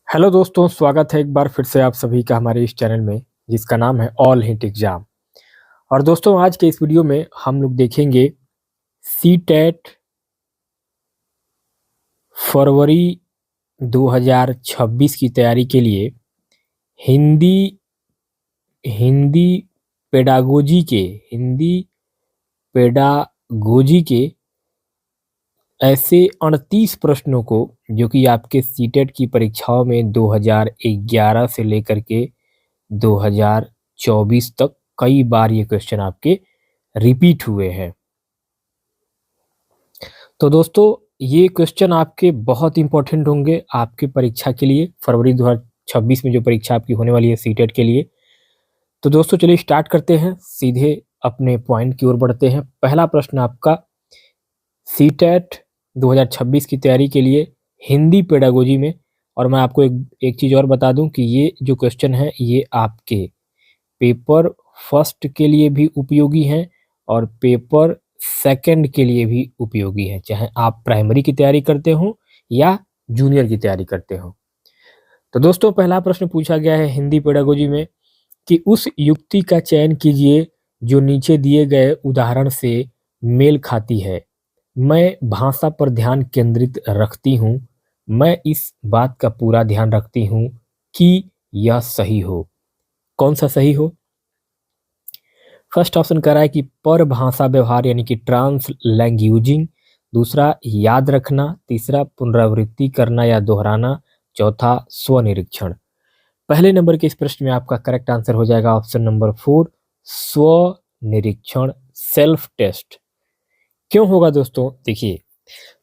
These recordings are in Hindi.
हेलो दोस्तों, स्वागत है एक बार फिर से आप सभी का हमारे इस चैनल में जिसका नाम है ऑल हिट एग्जाम। और दोस्तों आज के इस वीडियो में हम लोग देखेंगे सी टेट फरवरी 2026 की तैयारी के लिए हिंदी हिंदी हिंदी पेडागोजी के ऐसे 38 प्रश्नों को जो कि आपके सी टेट की परीक्षाओं में 2011 से लेकर के 2024 तक कई बार ये क्वेश्चन आपके रिपीट हुए हैं। तो दोस्तों ये क्वेश्चन आपके बहुत इंपॉर्टेंट होंगे आपके परीक्षा के लिए, फरवरी 2026 में जो परीक्षा आपकी होने वाली है सीटेट के लिए। तो दोस्तों चलिए स्टार्ट करते हैं, सीधे अपने पॉइंट की ओर बढ़ते हैं। पहला प्रश्न आपका सीटेट 2026 की तैयारी के लिए हिंदी पेडागोजी में। और मैं आपको एक चीज़ और बता दूं कि ये जो क्वेश्चन है ये आपके पेपर फर्स्ट के लिए भी उपयोगी हैं और पेपर सेकंड के लिए भी उपयोगी है, चाहे आप प्राइमरी की तैयारी करते हो या जूनियर की तैयारी करते हो। तो दोस्तों पहला प्रश्न पूछा गया है हिंदी पेडागोजी में कि उस युक्ति का चयन कीजिए जो नीचे दिए गए उदाहरण से मेल खाती है। मैं भाषा पर ध्यान केंद्रित रखती हूँ। मैं इस बात का पूरा ध्यान रखती हूँ कि यह सही हो। कौन सा सही हो? फर्स्ट ऑप्शन कह रहा है कि पर भाषा व्यवहार यानी कि ट्रांस लैंग्वेजिंग, दूसरा याद रखना, तीसरा पुनरावृत्ति करना या दोहराना, चौथा स्वनिरीक्षण। पहले नंबर के इस प्रश्न में आपका करेक्ट आंसर हो जाएगा ऑप्शन नंबर 4, स्वनिरीक्षण, सेल्फ टेस्ट। क्यों होगा दोस्तों? देखिए,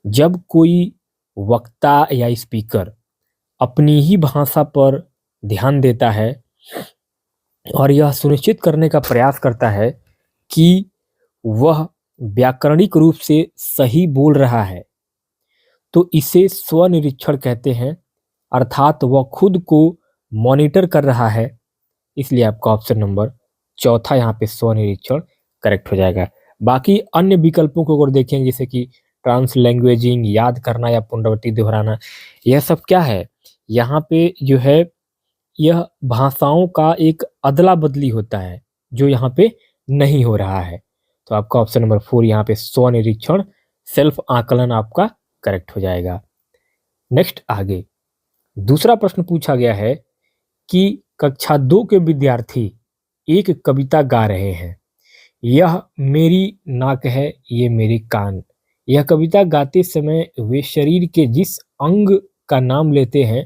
जब कोई वक्ता या स्पीकर अपनी ही भाषा पर ध्यान देता है और यह सुनिश्चित करने का प्रयास करता है कि वह व्याकरणिक रूप से सही बोल रहा है, तो इसे स्वनिरीक्षण कहते हैं। अर्थात वह खुद को मॉनिटर कर रहा है, इसलिए आपका ऑप्शन नंबर चौथा यहाँ पे स्वनिरीक्षण करेक्ट हो जाएगा। बाकी अन्य विकल्पों को अगर देखें जैसे कि ट्रांस लैंग्वेजिंग, याद करना या पुनरावृत्ति दोहराना, यह सब क्या है? यहाँ पे जो है यह भाषाओं का एक अदला बदली होता है जो यहाँ पे नहीं हो रहा है। तो आपका ऑप्शन नंबर 4 यहाँ पे स्वनिरीक्षण, सेल्फ आकलन आपका करेक्ट हो जाएगा। नेक्स्ट आगे दूसरा प्रश्न पूछा गया है कि कक्षा 2 के विद्यार्थी एक कविता गा रहे हैं। यह मेरी नाक है, ये मेरे कान। यह कविता गाते समय वे शरीर के जिस अंग का नाम लेते हैं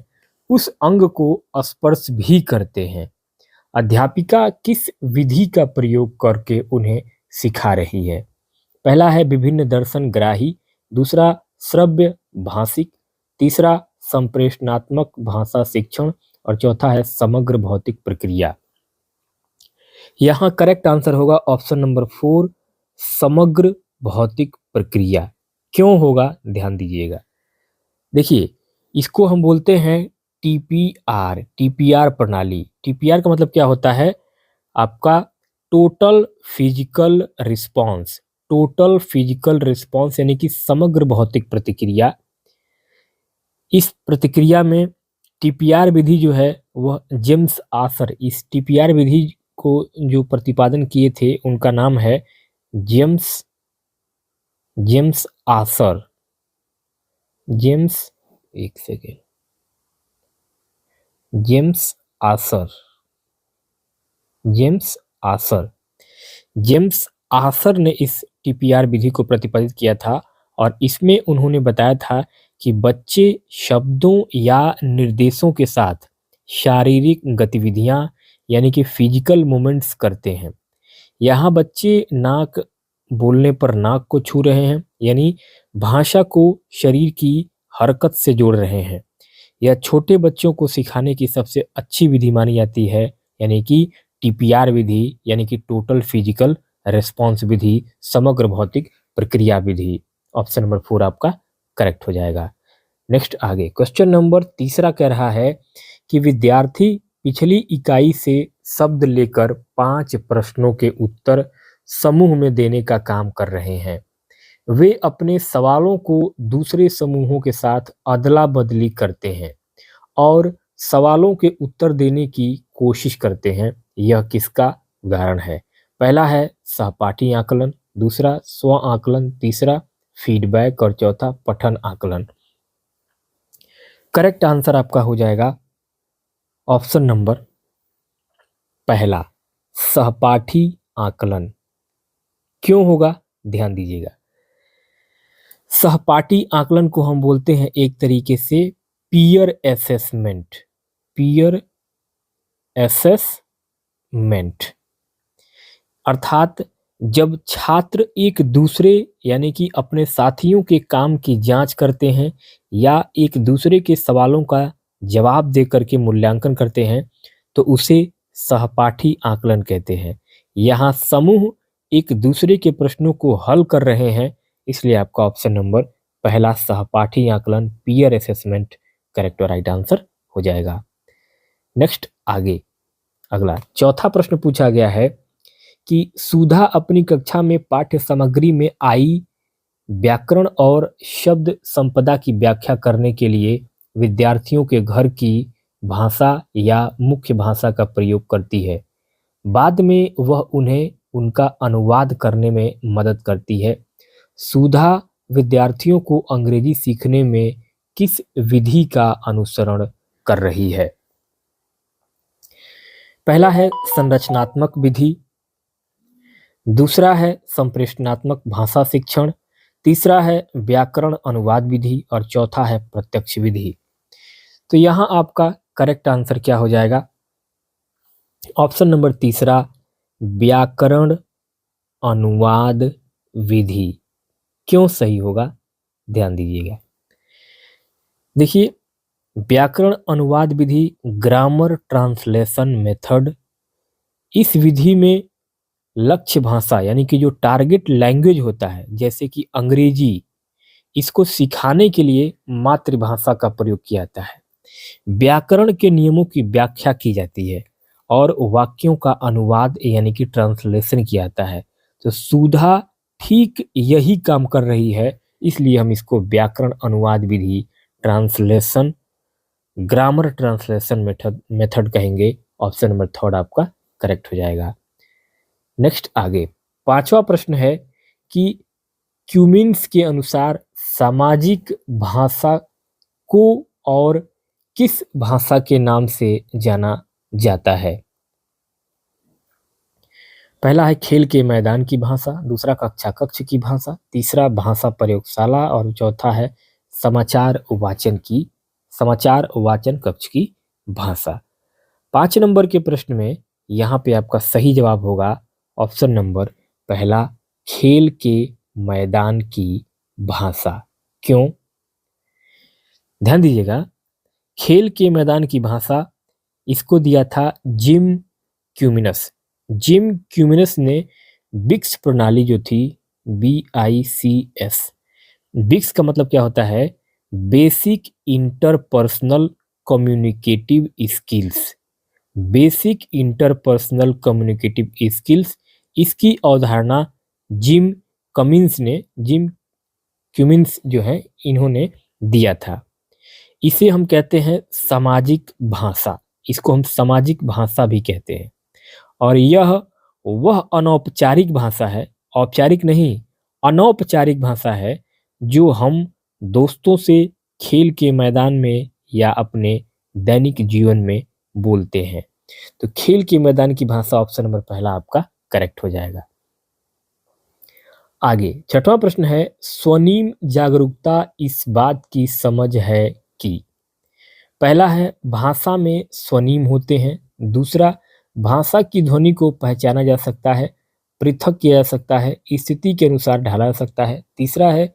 उस अंग को स्पर्श भी करते हैं। अध्यापिका किस विधि का प्रयोग करके उन्हें सिखा रही है? पहला है विभिन्न दर्शन ग्राही, दूसरा श्रव्य भाषिक, तीसरा संप्रेषणात्मक भाषा शिक्षण और चौथा है समग्र भौतिक प्रक्रिया। यहाँ करेक्ट आंसर होगा ऑप्शन नंबर 4, समग्र भौतिक प्रक्रिया। क्यों होगा? ध्यान दीजिएगा। देखिए, इसको हम बोलते हैं टीपीआर प्रणाली। टीपीआर का मतलब क्या होता है? आपका total physical response. Total physical response यानी कि समग्र भौतिक प्रतिक्रिया। इस प्रतिक्रिया में टीपीआर विधि जो है वह जेम्स आसर, इस टीपीआर विधि को जो प्रतिपादन किए थे उनका नाम है जेम्स आसर। एक सेकेंड, जेम्स आसर। जेम्स आसर ने इस टीपीआर विधि को प्रतिपादित किया था और इसमें उन्होंने बताया था कि बच्चे शब्दों या निर्देशों के साथ शारीरिक गतिविधियां यानी कि फिजिकल मूवमेंट्स करते हैं। यहाँ बच्चे नाक बोलने पर नाक को छू रहे हैं, यानी भाषा को शरीर की हरकत से जोड़ रहे हैं। यह छोटे बच्चों को सिखाने की सबसे अच्छी विधि मानी जाती है, यानी कि टीपीआर विधि यानी कि टोटल फिजिकल रिस्पॉन्स विधि, समग्र भौतिक प्रक्रिया विधि। ऑप्शन नंबर 4 आपका करेक्ट हो जाएगा। नेक्स्ट आगे क्वेश्चन नंबर तीसरा कह रहा है कि विद्यार्थी पिछली इकाई से शब्द लेकर 5 प्रश्नों के उत्तर समूह में देने का काम कर रहे हैं। वे अपने सवालों को दूसरे समूहों के साथ अदला बदली करते हैं और सवालों के उत्तर देने की कोशिश करते हैं, यह किसका उदाहरण है? पहला है सहपाठी आकलन, दूसरा स्व आकलन, तीसरा फीडबैक और चौथा पठन आकलन। करेक्ट आंसर आपका हो जाएगा ऑप्शन नंबर पहला, सहपाठी आकलन। क्यों होगा? ध्यान दीजिएगा। सहपाठी आकलन को हम बोलते हैं एक तरीके से पीयर असेसमेंट। पीयर असेसमेंट अर्थात जब छात्र एक दूसरे यानी कि अपने साथियों के काम की जांच करते हैं या एक दूसरे के सवालों का जवाब देकर के मूल्यांकन करते हैं तो उसे सहपाठी आकलन कहते हैं। यहाँ समूह एक दूसरे के प्रश्नों को हल कर रहे हैं, इसलिए आपका ऑप्शन नंबर पहला सहपाठी आकलन पीयर असेसमेंट करेक्ट और राइट आंसर हो जाएगा। नेक्स्ट आगे अगला चौथा प्रश्न पूछा गया है कि सुधा अपनी कक्षा में पाठ्य सामग्री में आई व्याकरण और शब्द संपदा की व्याख्या करने के लिए विद्यार्थियों के घर की भाषा या मुख्य भाषा का प्रयोग करती है। बाद में वह उन्हें उनका अनुवाद करने में मदद करती है। सुधा विद्यार्थियों को अंग्रेजी सीखने में किस विधि का अनुसरण कर रही है? पहला है संरचनात्मक विधि, दूसरा है संप्रेषणात्मक भाषा शिक्षण, तीसरा है व्याकरण अनुवाद विधि और चौथा है प्रत्यक्ष विधि। तो यहाँ आपका करेक्ट आंसर क्या हो जाएगा? ऑप्शन नंबर तीसरा व्याकरण अनुवाद विधि। क्यों सही होगा? ध्यान दीजिएगा। देखिए व्याकरण अनुवाद विधि ग्रामर ट्रांसलेशन मेथड, इस विधि में लक्ष्य भाषा यानी कि जो टारगेट लैंग्वेज होता है जैसे कि अंग्रेजी, इसको सिखाने के लिए मातृभाषा का प्रयोग किया जाता है। व्याकरण के नियमों की व्याख्या की जाती है और वाक्यों का अनुवाद यानी कि ट्रांसलेशन किया जाता है। तो सुधा ठीक यही काम कर रही है, इसलिए हम इसको व्याकरण अनुवाद विधि ट्रांसलेशन ग्रामर ट्रांसलेशन मेथड कहेंगे। ऑप्शन नंबर थर्ड आपका करेक्ट हो जाएगा। नेक्स्ट आगे पांचवा प्रश्न है कि क्यूमिन्स के अनुसार सामाजिक भाषा को और किस भाषा के नाम से जाना जाता है? पहला है खेल के मैदान की भाषा, दूसरा कक्षा कक्ष की भाषा, तीसरा भाषा प्रयोगशाला और चौथा है समाचार वाचन कक्ष की भाषा। 5 नंबर के प्रश्न में यहाँ पे आपका सही जवाब होगा ऑप्शन नंबर पहला खेल के मैदान की भाषा। क्यों? ध्यान दीजिएगा। खेल के मैदान की भाषा इसको दिया था जिम क्यूमिनस। जिम क्यूमिनस ने बिक्स प्रणाली जो थी BICS, बिक्स का मतलब क्या होता है? Basic interpersonal communicative skills. Basic interpersonal communicative skills, इसकी अवधारणा जिम क्यूमिन्स जो है इन्होंने दिया था। इसे हम कहते हैं सामाजिक भाषा, इसको हम सामाजिक भाषा भी कहते हैं। और यह वह अनौपचारिक भाषा है, औपचारिक नहीं अनौपचारिक भाषा है, जो हम दोस्तों से खेल के मैदान में या अपने दैनिक जीवन में बोलते हैं। तो खेल के मैदान की भाषा ऑप्शन नंबर पहला आपका करेक्ट हो जाएगा। आगे छठवां प्रश्न है स्वनिम जागरूकता इस बात की समझ है कि पहला है भाषा में स्वनिम होते हैं, दूसरा भाषा की ध्वनि को पहचाना जा सकता है, पृथक किया जा सकता है, स्थिति के अनुसार ढाला जा सकता है, तीसरा है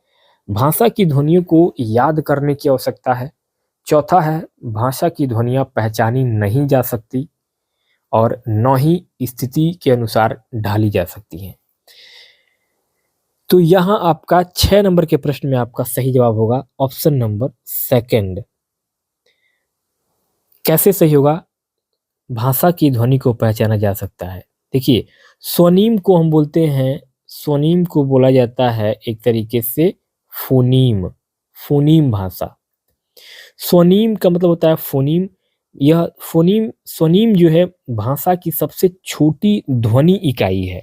भाषा की ध्वनियों को याद करने की आवश्यकता है, चौथा है भाषा की ध्वनियाँ पहचानी नहीं जा सकती और न ही स्थिति के अनुसार ढाली जा सकती हैं। तो यहाँ आपका 6 नंबर के प्रश्न में आपका सही जवाब होगा ऑप्शन नंबर सेकंड। कैसे सही होगा? भाषा की ध्वनि को पहचाना जा सकता है। देखिए स्वनिम को हम बोलते हैं, स्वनिम को बोला जाता है एक तरीके से फोनीम भाषा। स्वनिम का मतलब होता है फोनीम, यह फोनीम स्वनीम जो है भाषा की सबसे छोटी ध्वनि इकाई है।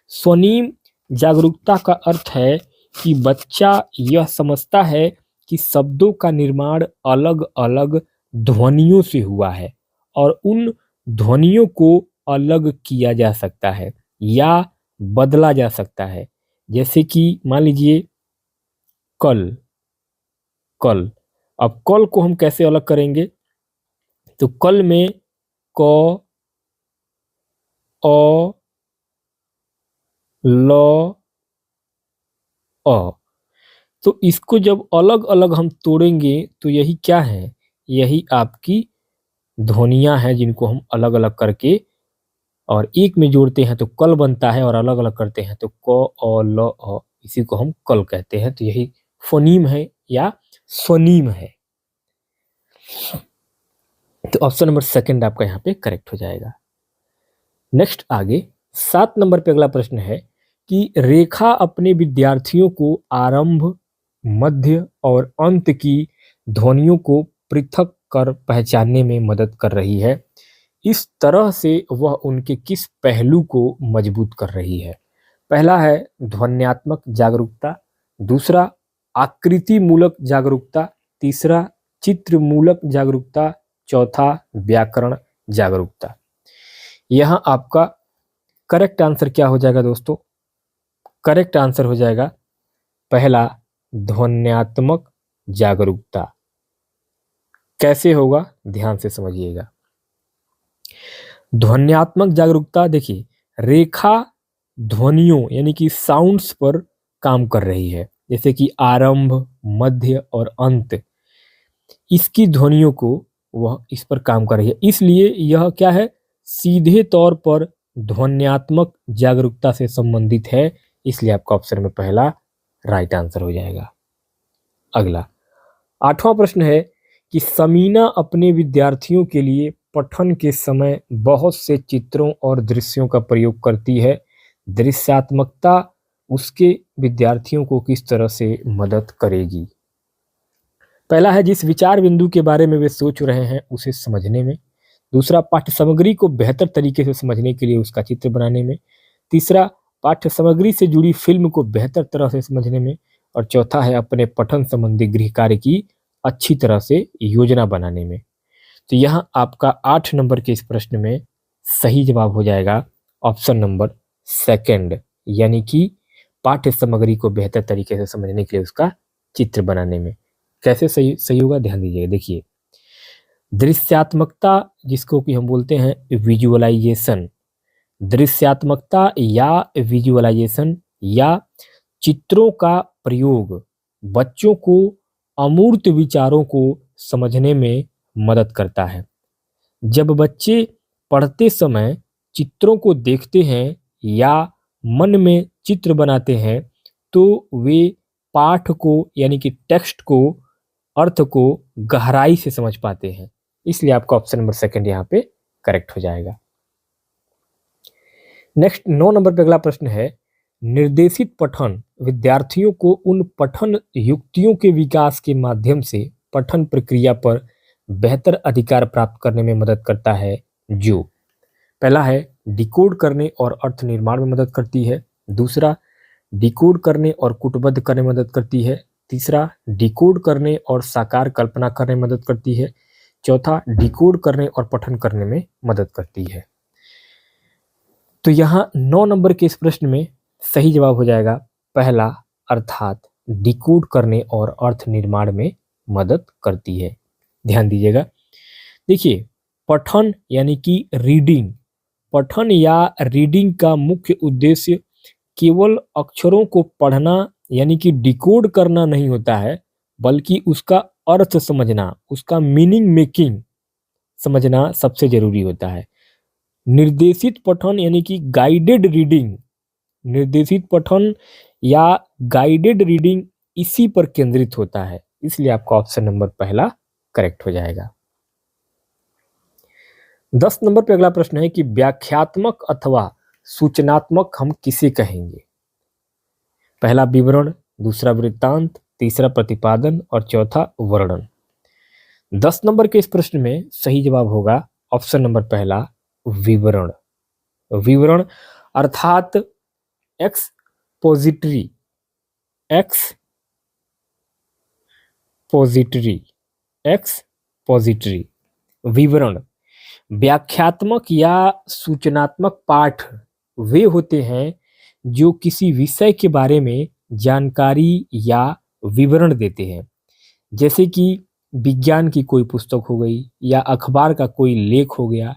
स्वनीम जागरूकता का अर्थ है कि बच्चा यह समझता है कि शब्दों का निर्माण अलग-अलग ध्वनियों से हुआ है और उन ध्वनियों को अलग किया जा सकता है या बदला जा सकता है। जैसे कि मान लीजिए कल, कल। अब कल को हम कैसे अलग करेंगे? तो कल में क, अ, ल, अ। तो इसको जब अलग-अलग हम तोड़ेंगे तो यही क्या है? यही आपकी ध्वनियाँ हैं जिनको हम अलग-अलग करके और एक में जोड़ते हैं तो कल बनता है और अलग-अलग करते हैं तो क, अ, ल, अ। इसी को हम कल कहते हैं। तो यही फोनीम है या स्वनीम है। तो ऑप्शन नंबर सेकंड आपका यहाँ पे करेक्ट हो जाएगा। नेक्स्ट आगे 7 नंबर पे अगला प्रश्न है कि रेखा अपने विद्यार्थियों को आरंभ, मध्य और अंत की ध्वनियों को पृथक कर पहचानने में मदद कर रही है। इस तरह से वह उनके किस पहलू को मजबूत कर रही है? पहला है ध्वन्यात्मक जागरूकता, दूसरा आकृति मूलक जागरूकता, तीसरा चित्र मूलक जागरूकता, चौथा व्याकरण जागरूकता। यहाँ आपका करेक्ट आंसर क्या हो जाएगा दोस्तों? करेक्ट आंसर हो जाएगा पहला ध्वन्यात्मक जागरूकता। कैसे होगा? ध्यान से समझिएगा। ध्वन्यात्मक जागरूकता देखिए, रेखा ध्वनियों यानी कि साउंड्स पर काम कर रही है, जैसे कि आरंभ, मध्य और अंत। इसकी ध्वनियों को वह इस पर काम कर रही है, इसलिए यह क्या है? सीधे तौर पर ध्वन्यात्मक जागरूकता से संबंधित है, इसलिए आपका ऑप्शन में पहला राइट आंसर हो जाएगा। अगला 8वां प्रश्न है कि समीना अपने विद्यार्थियों के लिए पठन के समय बहुत से चित्रों और दृश्यों का प्रयोग करती है। दृश्यात्मकता उसके विद्यार्थियों को किस तरह से मदद करेगी? पहला है जिस विचार बिंदु के बारे में वे सोच रहे हैं उसे समझने में, दूसरा पाठ्य सामग्री को बेहतर तरीके से समझने के लिए उसका चित्र बनाने में, तीसरा पाठ्य सामग्री से जुड़ी फिल्म को बेहतर तरह से समझने में और चौथा है अपने पठन संबंधी गृह कार्य की अच्छी तरह से योजना बनाने में। तो यहाँ आपका 8 नंबर के इस प्रश्न में सही जवाब हो जाएगा ऑप्शन नंबर सेकंड, यानी कि पाठ्य सामग्री को बेहतर तरीके से समझने के लिए उसका चित्र बनाने में। कैसे सही होगा? ध्यान दीजिएगा। देखिए, दृश्यात्मकता जिसको कि हम बोलते हैं विजुअलाइजेशन, दृश्यात्मकता या विजुअलाइजेशन या चित्रों का प्रयोग बच्चों को अमूर्त विचारों को समझने में मदद करता है। जब बच्चे पढ़ते समय चित्रों को देखते हैं या मन में चित्र बनाते हैं तो वे पाठ को यानी कि टेक्स्ट को, अर्थ को गहराई से समझ पाते हैं, इसलिए आपका ऑप्शन नंबर सेकंड यहाँ पे करेक्ट हो जाएगा। नेक्स्ट 9 नंबर पे अगला प्रश्न है निर्देशित पठन विद्यार्थियों को उन पठन युक्तियों के विकास के माध्यम से पठन प्रक्रिया पर बेहतर अधिकार प्राप्त करने में मदद करता है, जो पहला है डिकोड करने और अर्थ निर्माण में मदद करती है, दूसरा डिकोड करने और कूटबद्ध करने में मदद करती है, तीसरा डिकोड करने और साकार कल्पना करने में मदद करती है, चौथा डिकोड करने और पठन करने में मदद करती है। तो यहाँ 9 नंबर के इस प्रश्न में सही जवाब हो जाएगा पहला, अर्थात डिकोड करने और अर्थ निर्माण में मदद करती है। ध्यान दीजिएगा। देखिए, पठन यानी कि रीडिंग, पठन या रीडिंग का मुख्य उद्देश्य केवल अक्षरों को पढ़ना यानी कि डिकोड करना नहीं होता है, बल्कि उसका अर्थ समझना, उसका मीनिंग मेकिंग समझना सबसे जरूरी होता है। निर्देशित पठन यानी कि गाइडेड रीडिंग, निर्देशित पठन या गाइडेड रीडिंग इसी पर केंद्रित होता है, इसलिए आपका ऑप्शन नंबर पहला करेक्ट हो जाएगा। 10 नंबर पे अगला प्रश्न है कि व्याख्यात्मक अथवा सूचनात्मक हम किसे कहेंगे? पहला विवरण, दूसरा वृत्तांत, तीसरा प्रतिपादन और चौथा वर्णन। 10 नंबर के इस प्रश्न में सही जवाब होगा ऑप्शन नंबर पहला, विवरण। विवरण अर्थात एक्सपोजिटरी, एक्सपोजिटरी, एक्सपोजिटरी। विवरण व्याख्यात्मक या सूचनात्मक पाठ वे होते हैं जो किसी विषय के बारे में जानकारी या विवरण देते हैं, जैसे कि विज्ञान की कोई पुस्तक हो गई या अखबार का कोई लेख हो गया।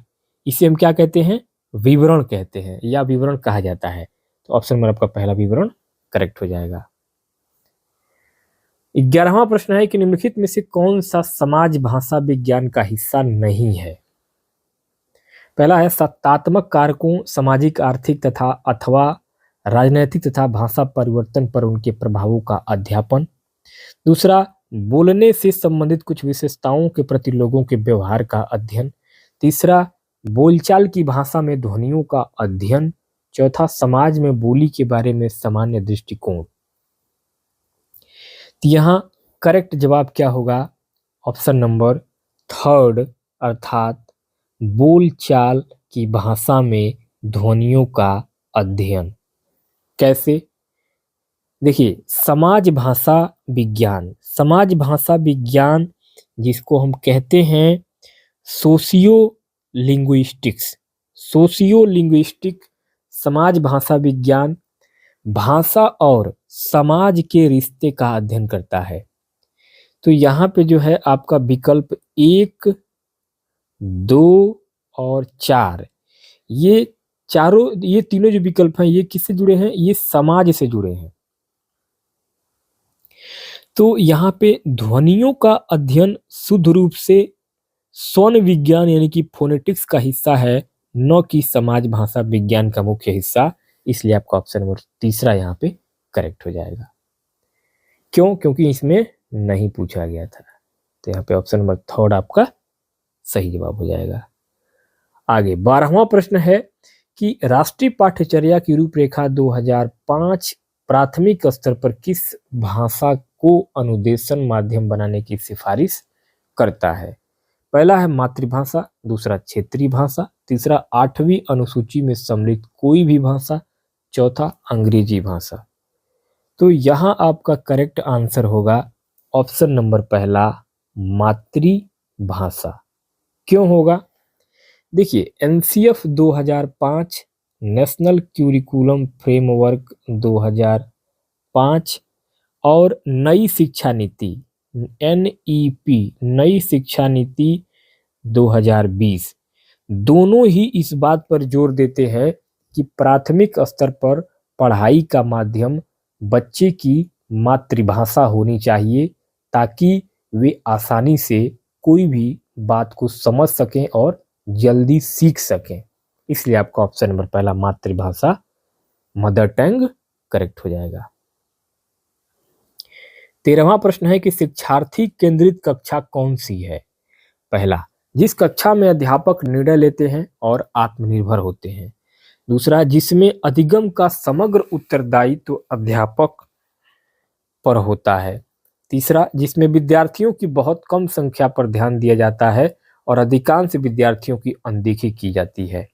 इसे हम क्या कहते हैं? विवरण कहते हैं या विवरण कहा जाता है। तो ऑप्शन नंबर आपका पहला विवरण करेक्ट हो जाएगा। 11वां प्रश्न है कि निम्नलिखित में से कौन सा समाज भाषा विज्ञान का हिस्सा नहीं है? पहला है सत्तात्मक कारकों, सामाजिक, आर्थिक तथा अथवा राजनैतिक तथा भाषा परिवर्तन पर उनके प्रभावों का अध्यापन। दूसरा, बोलने से संबंधित कुछ विशेषताओं के प्रति लोगों के व्यवहार का अध्ययन। तीसरा, बोलचाल की भाषा में ध्वनियों का अध्ययन। चौथा, समाज में बोली के बारे में सामान्य दृष्टिकोण। तो यहाँ करेक्ट जवाब क्या होगा? ऑप्शन नंबर थर्ड, अर्थात बोलचाल की भाषा में ध्वनियों का अध्ययन। कैसे? देखिए, समाज भाषा विज्ञान, समाज भाषा विज्ञान जिसको हम कहते हैं सोशियो लिंग्विस्टिक्स, सोशियो लिंग्विस्टिक समाज भाषा विज्ञान भाषा और समाज के रिश्ते का अध्ययन करता है। तो यहाँ पे जो है आपका विकल्प 1, 2 और 4, ये तीनों जो विकल्प हैं ये किससे जुड़े हैं? ये समाज से जुड़े हैं। तो यहाँ पे ध्वनियों का अध्ययन शुद्ध रूप से स्वर्ण विज्ञान यानी कि फोनेटिक्स का हिस्सा है, न कि समाज भाषा विज्ञान का मुख्य हिस्सा। इसलिए आपका ऑप्शन नंबर तीसरा यहाँ पे करेक्ट हो जाएगा। क्यों? क्योंकि इसमें नहीं पूछा गया था। तो यहाँ पे ऑप्शन नंबर थर्ड आपका सही जवाब हो जाएगा। आगे 12वां प्रश्न है कि राष्ट्रीय पाठ्यचर्या की रूपरेखा 2005 प्राथमिक स्तर पर किस भाषा को अनुदेशन माध्यम बनाने की सिफारिश करता है? पहला है मातृभाषा, दूसरा क्षेत्रीय भाषा, तीसरा 8वीं अनुसूची में सम्मिलित कोई भी भाषा, चौथा अंग्रेजी भाषा। तो यहाँ आपका करेक्ट आंसर होगा ऑप्शन नंबर पहला, मातृभाषा। क्यों होगा? देखिए, एनसीएफ 2005, नेशनल क्यूरिकुलम फ्रेमवर्क 2005 और नई शिक्षा नीति एनईपी, नई शिक्षा नीति 2020 दोनों ही इस बात पर जोर देते हैं कि प्राथमिक स्तर पर पढ़ाई का माध्यम बच्चे की मातृभाषा होनी चाहिए, ताकि वे आसानी से कोई भी बात को समझ सकें और जल्दी सीख सकें। इसलिए आपका ऑप्शन नंबर पहला, मातृभाषा, मदर टंग करेक्ट हो जाएगा। 13वां प्रश्न है कि शिक्षार्थी केंद्रित कक्षा कौन सी है? पहला, जिस कक्षा में अध्यापक निर्णय लेते हैं और आत्मनिर्भर होते हैं। दूसरा, जिसमें अधिगम का समग्र उत्तरदायित्व अध्यापक पर होता है। तीसरा, जिसमें विद्यार्थियों की बहुत कम संख्या पर ध्यान दिया जाता है और अधिकांश विद्यार्थियों की अनदेखी की जाती है।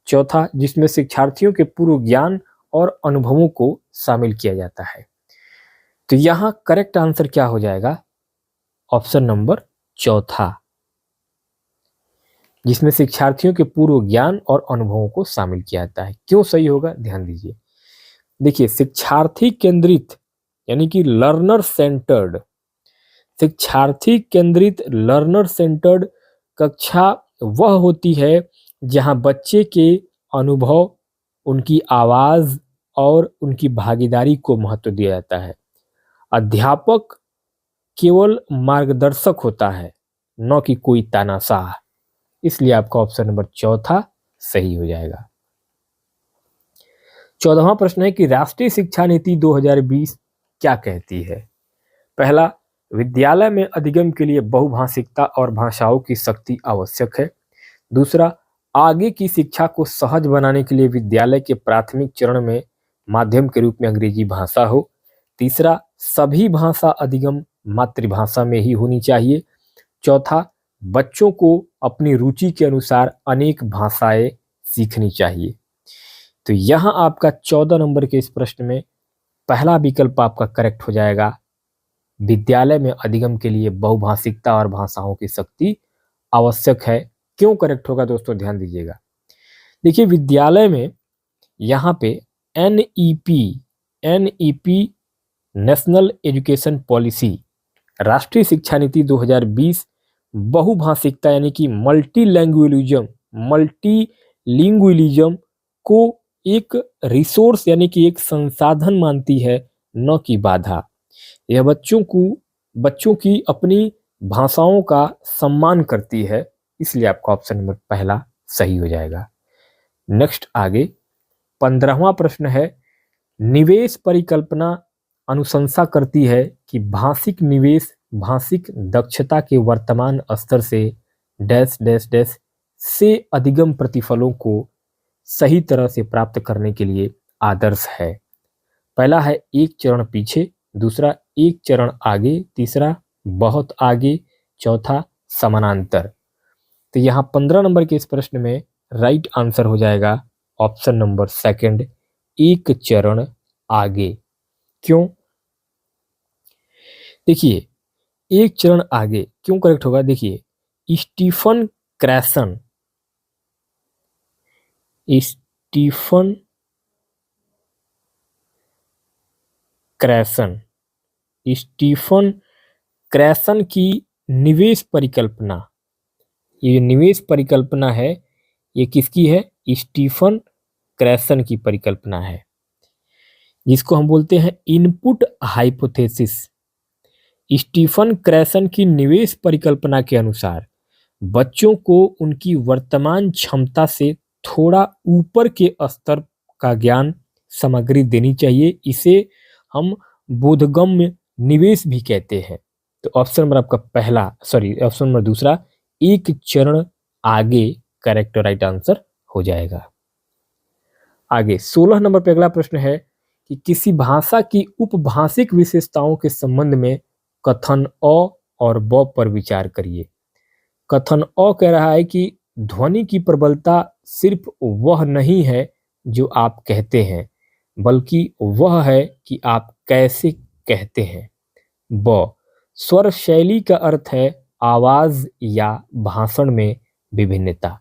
चौथा, जिसमें शिक्षार्थियों के पूर्व ज्ञान और अनुभवों को शामिल किया जाता है। तो यहाँ करेक्ट आंसर क्या हो जाएगा? ऑप्शन नंबर चौथा, जिसमें शिक्षार्थियों के पूर्व ज्ञान और अनुभवों को शामिल किया जाता है। क्यों सही होगा? ध्यान दीजिए। देखिए, शिक्षार्थी केंद्रित यानी कि लर्नर सेंटर्ड, शिक्षार्थी केंद्रित लर्नर सेंटर्ड कक्षा वह होती है जहां बच्चे के अनुभव, उनकी आवाज और उनकी भागीदारी को महत्व दिया जाता है। अध्यापक केवल मार्गदर्शक होता है, न कि कोई तानाशाह। इसलिए आपका ऑप्शन नंबर चौथा सही हो जाएगा। 14वां प्रश्न है कि राष्ट्रीय शिक्षा नीति 2020 क्या कहती है? पहला, विद्यालय में अधिगम के लिए बहुभाषिकता और भाषाओं की शक्ति आवश्यक है। दूसरा, आगे की शिक्षा को सहज बनाने के लिए विद्यालय के प्राथमिक चरण में माध्यम के रूप में अंग्रेजी भाषा हो। तीसरा, सभी भाषा अधिगम मातृभाषा में ही होनी चाहिए। चौथा, बच्चों को अपनी रुचि के अनुसार अनेक भाषाएं सीखनी चाहिए। तो यहाँ आपका 14 नंबर के इस प्रश्न में पहला विकल्प आपका करेक्ट हो जाएगा। विद्यालय में अधिगम के लिए बहुभाषिकता और भाषाओं की शक्ति आवश्यक है। क्यों करेक्ट होगा दोस्तों, ध्यान दीजिएगा। देखिए, विद्यालय में यहाँ पे एनईपी नेशनल एजुकेशन पॉलिसी, राष्ट्रीय शिक्षा नीति 2020 बहुभाषिकता यानी कि मल्टीलिंगुअलिज्म को एक रिसोर्स यानी कि एक संसाधन मानती है, न कि बाधा। यह बच्चों की अपनी भाषाओं का सम्मान करती है, इसलिए आपका ऑप्शन नंबर पहला सही हो जाएगा। नेक्स्ट आगे 15वां प्रश्न है, निवेश परिकल्पना अनुशंसा करती है कि भाषिक निवेश भाषिक दक्षता के वर्तमान स्तर से डैश डैश डैश से अधिगम प्रतिफलों को सही तरह से प्राप्त करने के लिए आदर्श है। पहला है एक चरण पीछे, दूसरा एक चरण आगे, तीसरा बहुत आगे, चौथा समानांतर। तो यहाँ 15 नंबर के इस प्रश्न में राइट आंसर हो जाएगा ऑप्शन नंबर सेकंड, एक चरण आगे। क्यों? देखिए, एक चरण आगे क्यों करेक्ट होगा। देखिए, स्टीफन क्रैसन की निवेश परिकल्पना, ये निवेश परिकल्पना है, ये किसकी है? स्टीफन क्रैसन की परिकल्पना है, जिसको हम बोलते हैं इनपुट हाइपोथेसिस। स्टीफन क्रैसन की निवेश परिकल्पना के अनुसार बच्चों को उनकी वर्तमान क्षमता से थोड़ा ऊपर के स्तर का ज्ञान सामग्री देनी चाहिए। इसे हम बोधगम्य निवेश भी कहते हैं। तो ऑप्शन नंबर आपका ऑप्शन नंबर दूसरा, एक चरण आगे करेक्ट राइट आंसर हो जाएगा। आगे 16 नंबर पे अगला प्रश्न है कि किसी भाषा की उपभाषिक विशेषताओं के संबंध में कथन अ और ब पर विचार करिए। कथन अ कह रहा है कि ध्वनि की प्रबलता सिर्फ वह नहीं है जो आप कहते हैं, बल्कि वह है कि आप कैसे कहते हैं। ब, स्वर शैली का अर्थ है आवाज या भाषण में विभिन्नता।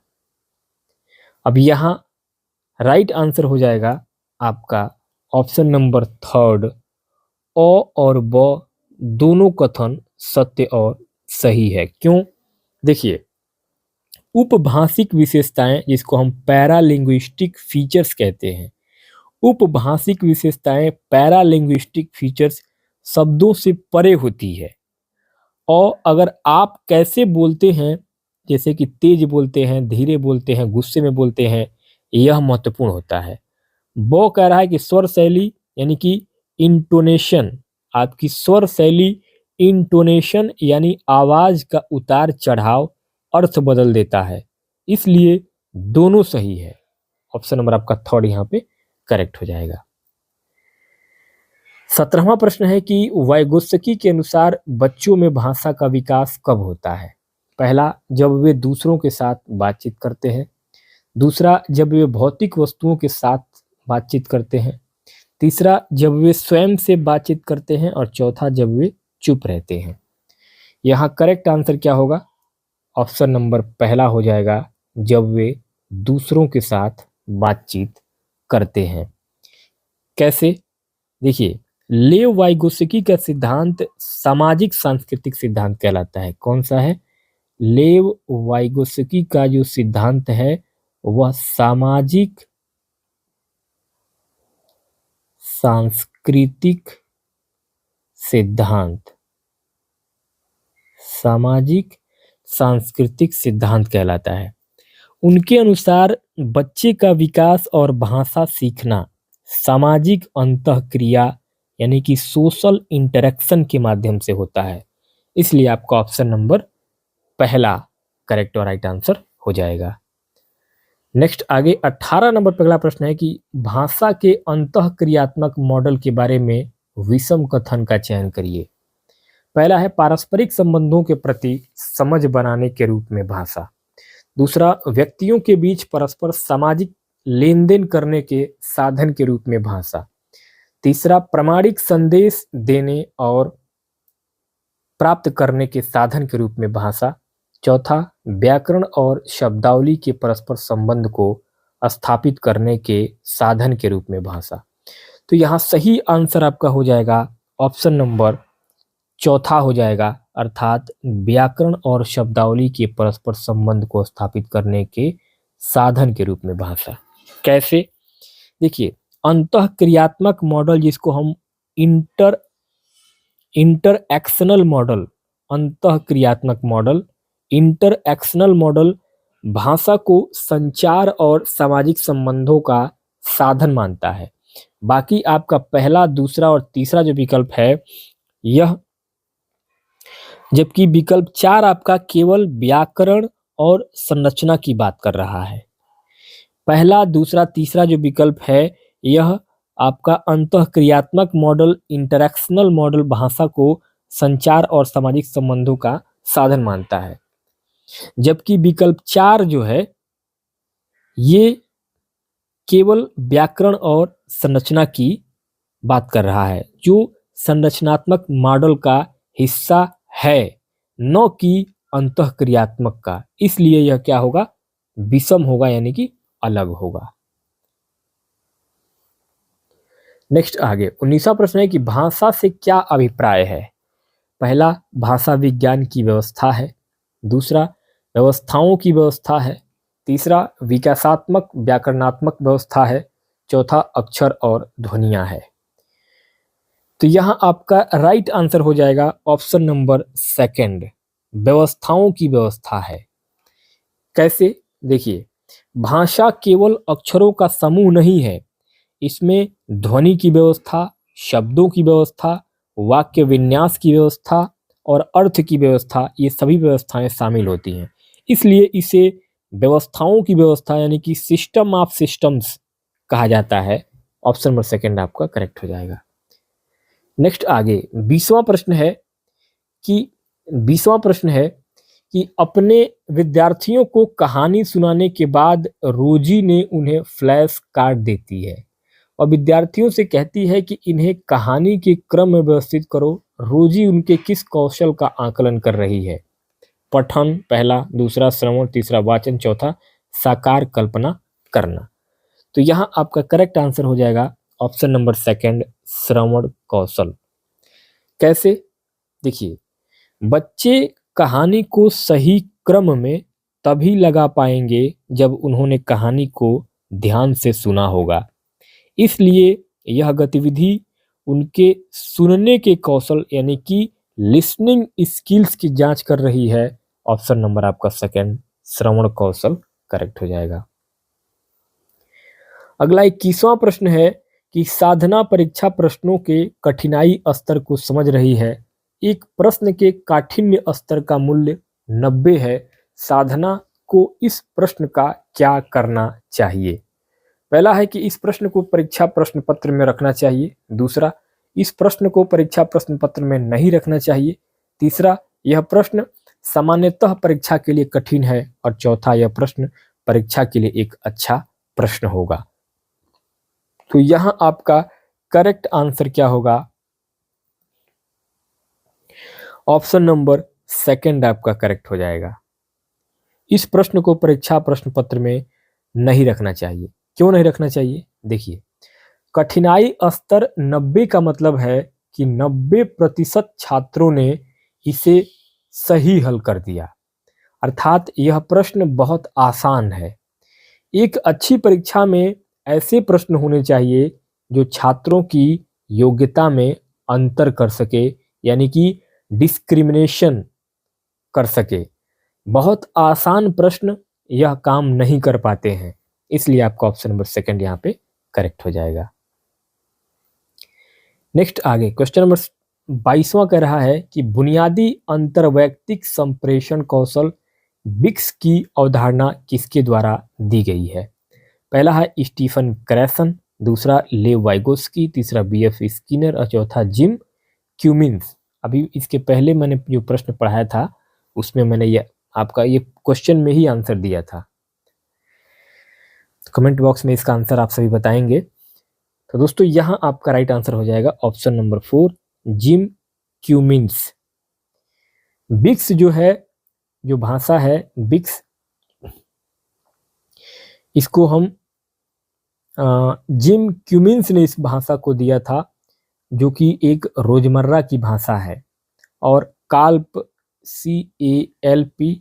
अब यहाँ राइट आंसर हो जाएगा आपका ऑप्शन नंबर थर्ड, अ और ब दोनों कथन सत्य और सही है। क्यों? देखिए, उपभाषिक विशेषताएं, जिसको हम पैरालिंग्विस्टिक फीचर्स कहते हैं, उपभाषिक विशेषताएं पैरालिंग्विस्टिक फीचर्स शब्दों से परे होती है। और अगर आप कैसे बोलते हैं, जैसे कि तेज बोलते हैं, धीरे बोलते हैं, गुस्से में बोलते हैं, यह महत्वपूर्ण होता है। वो कह रहा है कि स्वर शैली यानी कि इंटोनेशन, आपकी स्वर शैली इंटोनेशन यानी आवाज का उतार चढ़ाव अर्थ बदल देता है, इसलिए दोनों सही है। ऑप्शन नंबर आपका थर्ड यहाँ पे करेक्ट हो जाएगा। 17वां प्रश्न है कि वाइगोत्स्की के अनुसार बच्चों में भाषा का विकास कब होता है? पहला, जब वे दूसरों के साथ बातचीत करते हैं। दूसरा, जब वे भौतिक वस्तुओं के साथ बातचीत करते हैं। तीसरा, जब वे स्वयं से बातचीत करते हैं। और चौथा, जब वे चुप रहते हैं। यहाँ करेक्ट आंसर क्या होगा? ऑप्शन नंबर पहला हो जाएगा, जब वे दूसरों के साथ बातचीत करते हैं। कैसे? देखिए, लेव वाइगोत्स्की का सिद्धांत सामाजिक सांस्कृतिक सिद्धांत कहलाता है। कौन सा है? लेव वाइगोत्स्की का जो सिद्धांत है वह सामाजिक सांस्कृतिक सिद्धांत कहलाता है। उनके अनुसार बच्चे का विकास और भाषा सीखना सामाजिक अंतःक्रिया यानी कि सोशल इंटरेक्शन के माध्यम से होता है, इसलिए आपका ऑप्शन नंबर पहला करेक्ट और राइट आंसर हो जाएगा। नेक्स्ट आगे 18 नंबर पर अगला प्रश्न है कि भाषा के अंतःक्रियात्मक मॉडल के बारे में विषम कथन का चयन करिए। पहला है पारस्परिक संबंधों के प्रति समझ बनाने के रूप में भाषा। दूसरा, व्यक्तियों के बीच परस्पर सामाजिक लेन देन करने के साधन के रूप में भाषा। तीसरा, प्रामाणिक संदेश देने और प्राप्त करने के साधन के रूप में भाषा। चौथा, व्याकरण और शब्दावली के परस्पर संबंध को स्थापित करने के साधन के रूप में भाषा। तो यहाँ सही आंसर आपका हो जाएगा ऑप्शन नंबर चौथा हो जाएगा, अर्थात व्याकरण और शब्दावली के परस्पर संबंध को स्थापित करने के साधन के रूप में भाषा। कैसे? देखिए, अंतःक्रियात्मक मॉडल जिसको हम इंटरएक्शनल मॉडल, अंतःक्रियात्मक मॉडल, इंटरएक्शनल मॉडल भाषा को संचार और सामाजिक संबंधों का साधन मानता है। बाकी आपका पहला, दूसरा और तीसरा जो विकल्प है यह, जबकि विकल्प 4 आपका केवल व्याकरण और संरचना की बात कर रहा है। पहला, दूसरा, तीसरा जो विकल्प है यह आपका अंतःक्रियात्मक मॉडल, इंटरैक्शनल मॉडल भाषा को संचार और सामाजिक संबंधों का साधन मानता है। जबकि विकल्प 4 जो है ये केवल व्याकरण और संरचना की बात कर रहा है, जो संरचनात्मक मॉडल का हिस्सा है, न कि अंतःक्रियात्मक का। इसलिए यह क्या होगा? विषम होगा, यानी कि अलग होगा। नेक्स्ट आगे 19वां प्रश्न है कि भाषा से क्या अभिप्राय है? पहला, भाषा विज्ञान की व्यवस्था है। दूसरा, व्यवस्थाओं की व्यवस्था है। तीसरा, विकासात्मक व्याकरणात्मक व्यवस्था है। चौथा, अक्षर और ध्वनियां है। तो यहाँ आपका राइट आंसर हो जाएगा ऑप्शन नंबर सेकंड, व्यवस्थाओं की व्यवस्था है। कैसे? देखिए, भाषा केवल अक्षरों का समूह नहीं है, इसमें ध्वनि की व्यवस्था, शब्दों की व्यवस्था, वाक्य विन्यास की व्यवस्था और अर्थ की व्यवस्था, ये सभी व्यवस्थाएं शामिल होती हैं। इसलिए इसे व्यवस्थाओं की व्यवस्था यानी कि सिस्टम ऑफ सिस्टम्स कहा जाता है। ऑप्शन नंबर सेकंड आपका करेक्ट हो जाएगा। नेक्स्ट आगे 20वां प्रश्न है कि अपने विद्यार्थियों को कहानी सुनाने के बाद रोजी ने उन्हें फ्लैश कार्ड देती है और विद्यार्थियों से कहती है कि इन्हें कहानी के क्रम में व्यवस्थित करो। रोजी उनके किस कौशल का आकलन कर रही है? पठन पहला, दूसरा श्रवण, तीसरा वाचन, चौथा साकार कल्पना करना। तो यहाँ आपका करेक्ट आंसर हो जाएगा ऑप्शन नंबर सेकंड, श्रवण कौशल। कैसे? देखिए, बच्चे कहानी को सही क्रम में तभी लगा पाएंगे जब उन्होंने कहानी को ध्यान से सुना होगा। इसलिए यह गतिविधि उनके सुनने के कौशल यानी कि लिसनिंग स्किल्स की जांच कर रही है। ऑप्शन नंबर आपका सेकंड, श्रवण कौशल करेक्ट हो जाएगा। अगला 21वां प्रश्न है कि साधना परीक्षा प्रश्नों के कठिनाई स्तर को समझ रही है। एक प्रश्न के काठिन्य स्तर का मूल्य 90 है। साधना को इस प्रश्न का क्या करना चाहिए? पहला है कि इस प्रश्न को परीक्षा प्रश्न पत्र में रखना चाहिए। दूसरा, इस प्रश्न को परीक्षा प्रश्न पत्र में नहीं रखना चाहिए। तीसरा, यह प्रश्न सामान्यतः परीक्षा के लिए कठिन है। और चौथा, यह प्रश्न परीक्षा के लिए एक अच्छा प्रश्न होगा। तो यहां आपका करेक्ट आंसर क्या होगा? ऑप्शन नंबर सेकंड आपका करेक्ट हो जाएगा। इस प्रश्न को परीक्षा प्रश्न पत्र में नहीं रखना चाहिए। क्यों नहीं रखना चाहिए? देखिए, कठिनाई स्तर 90 का मतलब है कि 90% छात्रों ने इसे सही हल कर दिया, अर्थात यह प्रश्न बहुत आसान है। एक अच्छी परीक्षा में ऐसे प्रश्न होने चाहिए जो छात्रों की योग्यता में अंतर कर सके, यानी कि डिस्क्रिमिनेशन कर सके। बहुत आसान प्रश्न यह काम नहीं कर पाते हैं, इसलिए आपका ऑप्शन नंबर सेकंड यहाँ पे करेक्ट हो जाएगा। नेक्स्ट आगे क्वेश्चन नंबर 22वां कह रहा है कि बुनियादी अंतर्वैयक्तिक संप्रेषण कौशल बिक्स की अवधारणा किसके द्वारा दी गई है? पहला है स्टीफन क्रैसन, दूसरा लेव वाइगोस्की, तीसरा बीएफ स्किनर और चौथा जिम क्यूमिन्स। अभी इसके पहले मैंने जो प्रश्न पढ़ाया था उसमें मैंने ये आपका ये क्वेश्चन में ही आंसर दिया था। कमेंट बॉक्स में इसका आंसर आप सभी बताएंगे। तो दोस्तों यहाँ आपका राइट आंसर हो जाएगा ऑप्शन नंबर 4, जिम क्यूमिन्स। बिक्स जो है, जो भाषा है बिक्स, इसको हम जिम क्यूमिन्स ने इस भाषा को दिया था, जो कि एक रोजमर्रा की भाषा है। और काल्प CALP,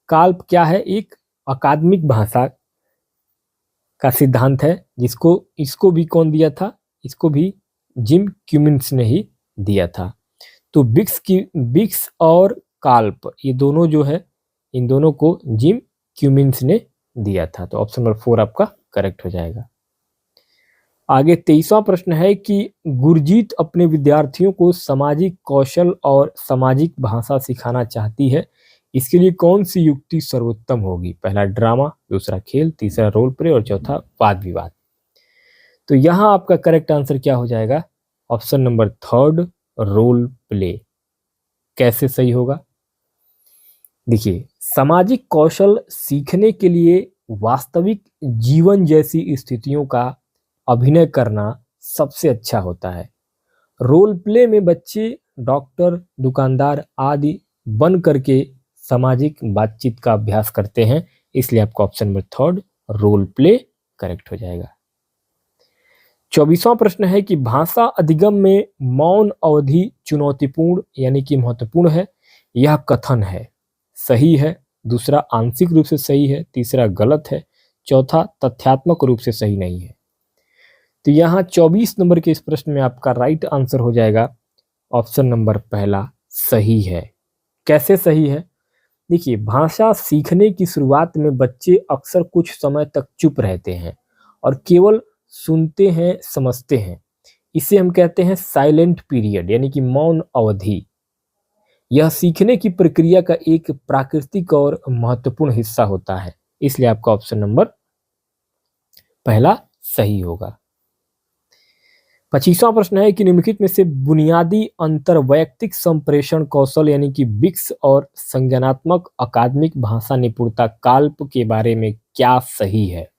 काल्प क्या है? एक अकादमिक भाषा का सिद्धांत है, इसको भी कौन दिया था? इसको भी जिम क्यूमिन्स ने ही दिया था। तो बिक्स और काल्प ये दोनों जो है, इन दोनों को जिम क्यूमिन्स ने दिया था। तो ऑप्शन नंबर 4 आपका करेक्ट हो जाएगा। आगे 23वां प्रश्न है कि गुरजीत अपने विद्यार्थियों को सामाजिक कौशल और सामाजिक भाषा सिखाना चाहती है, इसके लिए कौन सी युक्ति सर्वोत्तम होगी? पहला ड्रामा, दूसरा खेल, तीसरा रोल प्ले और चौथा वाद विवाद। तो यहाँ आपका करेक्ट आंसर क्या हो जाएगा? Option number 3, role play. कैसे सही होगा? देखिए, सामाजिक कौशल सीखने के लिए वास्तविक जीवन जैसी स्थितियों का अभिनय करना सबसे अच्छा होता है। रोल प्ले में बच्चे डॉक्टर, दुकानदार आदि बन करके सामाजिक बातचीत का अभ्यास करते हैं, इसलिए आपका option number 3, role play correct हो जाएगा। 24वां प्रश्न है कि भाषा अधिगम में मौन अवधि चुनौतीपूर्ण यानी कि महत्वपूर्ण है, यह कथन है। सही है, दूसरा आंशिक रूप से सही है, तीसरा गलत है, चौथा तथ्यात्मक रूप से सही नहीं है। तो यहाँ 24 नंबर के इस प्रश्न में आपका राइट आंसर हो जाएगा ऑप्शन नंबर 1, सही है। कैसे सही है? देखिए, भाषा सीखने की शुरुआत में बच्चे अक्सर कुछ समय तक चुप रहते हैं और केवल सुनते हैं, समझते हैं। इसे हम कहते हैं साइलेंट पीरियड यानी कि मौन अवधि। यह सीखने की प्रक्रिया का एक प्राकृतिक और महत्वपूर्ण हिस्सा होता है, इसलिए आपका ऑप्शन नंबर 1 सही होगा। 25वां प्रश्न है कि निम्नलिखित में से बुनियादी अंतर वैयक्तिक संप्रेषण कौशल यानी कि बिक्स और संज्ञानात्मक अकादमिक भाषा निपुणता काल्प के बारे में क्या सही है?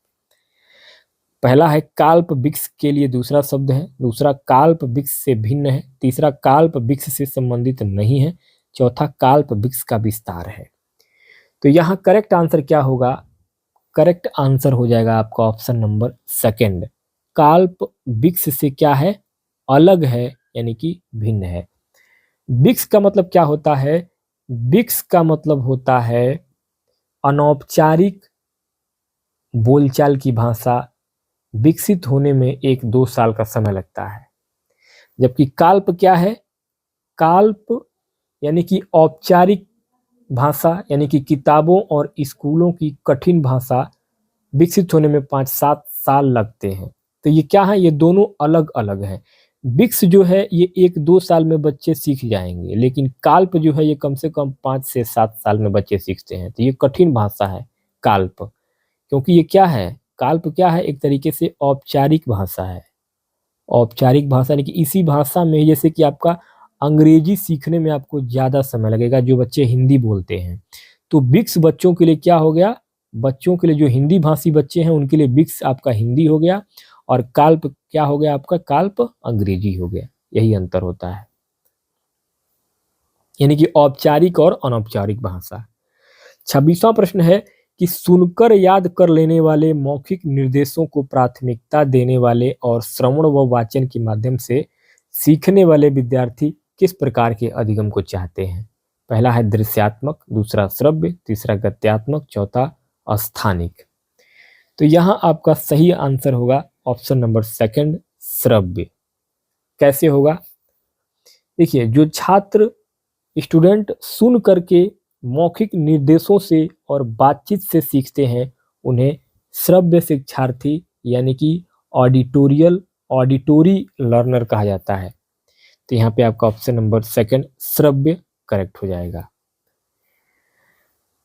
पहला है काल्प बिक्स के लिए दूसरा शब्द है, दूसरा काल्प बिक्स से भिन्न है, तीसरा काल्प बिक्स से संबंधित नहीं है, चौथा काल्प बिक्स का विस्तार है। तो यहाँ करेक्ट आंसर क्या होगा? करेक्ट आंसर हो जाएगा आपका ऑप्शन नंबर 2, काल्प बिक्स से क्या है? अलग है यानी कि भिन्न है। बिक्स का मतलब क्या होता है? बिक्स का मतलब होता है अनौपचारिक बोलचाल की भाषा। विकसित होने में 1-2 साल का समय लगता है, जबकि काल्प क्या है? काल्प यानी कि औपचारिक भाषा यानी कि किताबों और स्कूलों की कठिन भाषा विकसित होने में 5-7 साल लगते हैं। तो ये क्या है? ये दोनों अलग अलग हैं। बिक्स जो है ये 1-2 साल में बच्चे सीख जाएंगे, लेकिन काल्प जो है ये कम से कम 5 से 7 साल में बच्चे सीखते हैं। तो ये कठिन भाषा है काल्प, क्योंकि ये क्या है? काल्प क्या है? एक तरीके से औपचारिक भाषा है। औपचारिक भाषा यानी कि इसी भाषा में, जैसे कि आपका अंग्रेजी सीखने में आपको ज़्यादा समय लगेगा जो बच्चे हिंदी बोलते हैं, तो बिक्स बच्चों के लिए क्या हो गया? बच्चों के लिए जो हिंदी भाषी बच्चे हैं उनके लिए बिक्स आपका हिंदी हो गया, और काल्प क्या हो गया आपका? काल्प अंग्रेजी हो गया। यही अंतर होता है, यानी कि औपचारिक और अनौपचारिक भाषा। 26वां प्रश्न है कि सुनकर याद कर लेने वाले, मौखिक निर्देशों को प्राथमिकता देने वाले और श्रवण व वाचन के माध्यम से सीखने वाले विद्यार्थी किस प्रकार के अधिगम को चाहते हैं? पहला है दृश्यात्मक, दूसरा श्रव्य, तीसरा गद्यात्मक, चौथा स्थानिक। तो यहाँ आपका सही आंसर होगा ऑप्शन नंबर 2, श्रव्य। कैसे होगा? देखिए, जो छात्र स्टूडेंट सुन करके मौखिक निर्देशों से और बातचीत से सीखते हैं उन्हें श्रव्य शिक्षार्थी यानी कि ऑडिटोरी लर्नर कहा जाता है। तो यहाँ पे आपका ऑप्शन नंबर 2 श्रव्य करेक्ट हो जाएगा।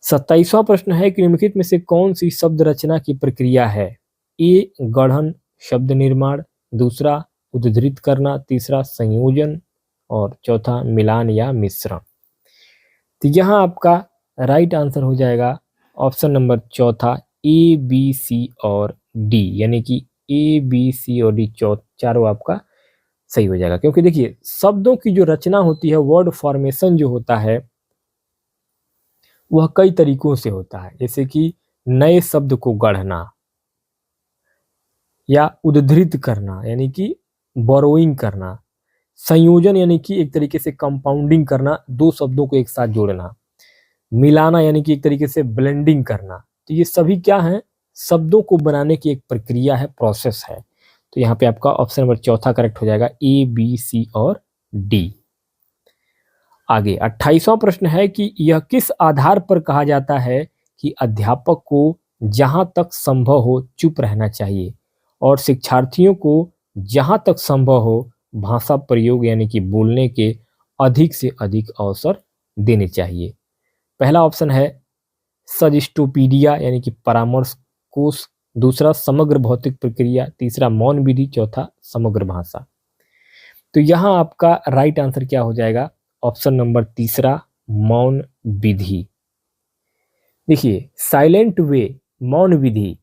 27वां प्रश्न है कि निम्नलिखित में से कौन सी शब्द रचना की प्रक्रिया है? ए गढ़न शब्द निर्माण, दूसरा उद्धृत करना, तीसरा संयोजन और चौथा मिलान या मिश्रण। तो यहाँ आपका राइट आंसर हो जाएगा ऑप्शन नंबर चौथा ए बी सी और डी, यानी कि ए बी सी और डी चारों आपका सही हो जाएगा। क्योंकि देखिए शब्दों की जो रचना होती है, वर्ड फॉर्मेशन जो होता है वह कई तरीकों से होता है, जैसे कि नए शब्द को गढ़ना या उद्धृत करना यानी कि बोरोइंग करना, संयोजन यानी कि एक तरीके से कंपाउंडिंग करना, दो शब्दों को एक साथ जोड़ना, मिलाना यानी कि एक तरीके से ब्लेंडिंग करना। तो ये सभी क्या है, शब्दों को बनाने की एक प्रक्रिया है, प्रोसेस है। तो यहाँ पे आपका ऑप्शन नंबर चौथा करेक्ट हो जाएगा, ए बी सी और डी। आगे 28वां प्रश्न है कि यह किस आधार पर कहा जाता है कि अध्यापक को जहां तक संभव हो चुप रहना चाहिए और शिक्षार्थियों को जहां तक संभव हो भाषा प्रयोग यानी कि बोलने के अधिक से अधिक अवसर देने चाहिए। पहला ऑप्शन है सजिस्टोपीडिया यानी कि परामर्श कोश, दूसरा समग्र भौतिक प्रक्रिया, तीसरा मौन विधि, चौथा समग्र भाषा। तो यहाँ आपका राइट आंसर क्या हो जाएगा, ऑप्शन नंबर तीसरा मौन विधि। देखिए साइलेंट वे मौन विधि,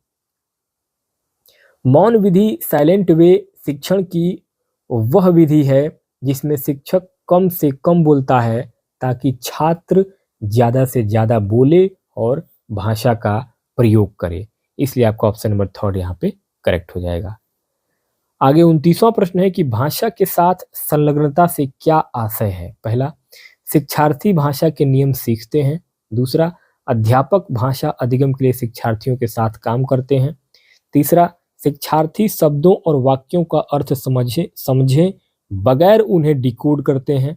मौन विधि साइलेंट वे शिक्षण की वह विधि है जिसमें शिक्षक कम से कम बोलता है ताकि छात्र ज़्यादा से ज़्यादा बोले और भाषा का प्रयोग करे। इसलिए आपका ऑप्शन नंबर थर्ड यहाँ पे करेक्ट हो जाएगा। आगे 29वां प्रश्न है कि भाषा के साथ संलग्नता से क्या आशय है। पहला, शिक्षार्थी भाषा के नियम सीखते हैं। दूसरा, अध्यापक भाषा अधिगम के लिए शिक्षार्थियों के साथ काम करते हैं। तीसरा, शिक्षार्थी शब्दों और वाक्यों का अर्थ समझे बगैर उन्हें डिकोड करते हैं।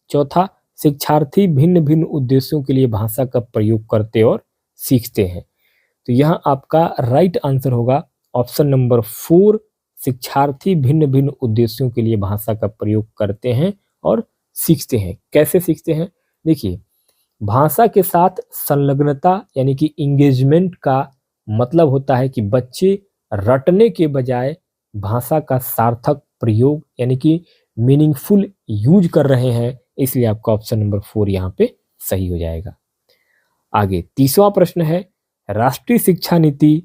चौथा, शिक्षार्थी भिन्न भिन्न उद्देश्यों के लिए भाषा का प्रयोग करते और सीखते हैं। तो यहाँ आपका राइट आंसर होगा ऑप्शन नंबर 4, शिक्षार्थी भिन्न भिन्न उद्देश्यों के लिए भाषा का प्रयोग करते हैं और सीखते हैं। कैसे सीखते हैं, देखिए भाषा के साथ संलग्नता यानी कि इंगेजमेंट का मतलब होता है कि बच्चे रटने के बजाय भाषा का सार्थक प्रयोग यानी कि मीनिंगफुल यूज कर रहे हैं। इसलिए आपका ऑप्शन नंबर 4 यहाँ पे सही हो जाएगा। आगे 30वां प्रश्न है, राष्ट्रीय शिक्षा नीति